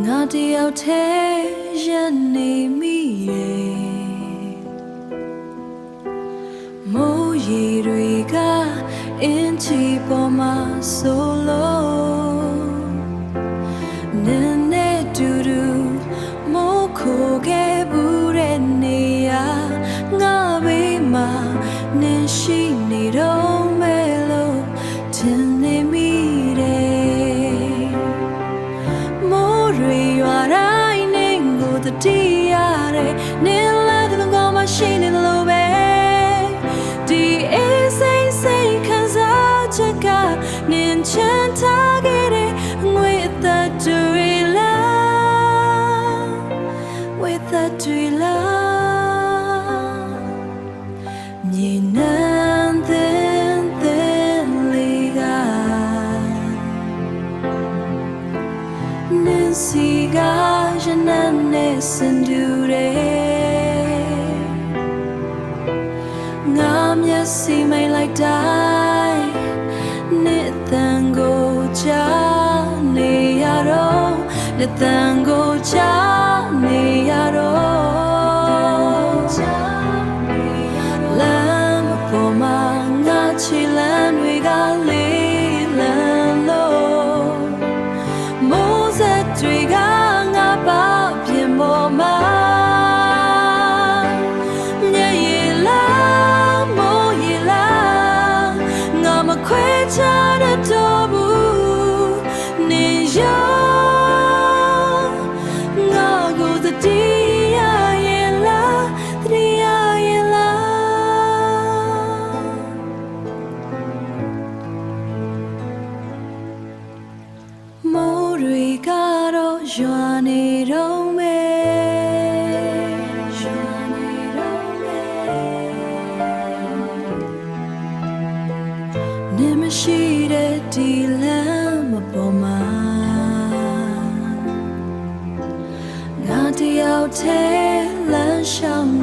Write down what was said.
ငါတယောက်တည်းရပ်နေမိတယ်မိုးရေတွေကအင်းချီပေါ်မှာဆိုလို့နင်းနဲ့တူတူမိုးခိုခဲ့ဘူးတဲ့နေရာငါဘေးမှာနင်းရှိနေတော့မယ်လို့ထင်နေမိတယ်မိုးတွေရွာတိုင်းနေကိုတတိရတယ်နင်းလာတဲ့ကောင်းမရှိနေလို့ပဲဒီအေးစိမ့်စိမ့်ခံစားချက်ကနင်းချမ်းထားခဲ့တဲ့ငွေအသက်တွေလားဝေသက်တွေလားမြေနန်းတဲ့လေးကနင်းစီကရနန်းနဲ့စင်တူတယ်ငါမျက်စိမိတ်လိုက်တိုင်းနှစ်တန်ကိုကြားနေရတော့နှစ်တန်ကိုကြားနေရတော့လမ်းမပေါ်မှာငါချီလမ်းတွေကလေးလမ်းလို့မိုးစက်တွေကငါပါပြင်ပေါ်မှာခွဲခြားတဲ့တော့ဘူးနေရောငါကိုတတိယရဲ့လားတတိယရဲ့လားမိုးတွေကတော့ရွာနေတော့မယ်ရွာနေတော့မယ်နေမရှိတဲ့ဒီလမ်းမပေါ်မှာငါတယောက်တည်းလမ်းရှောင်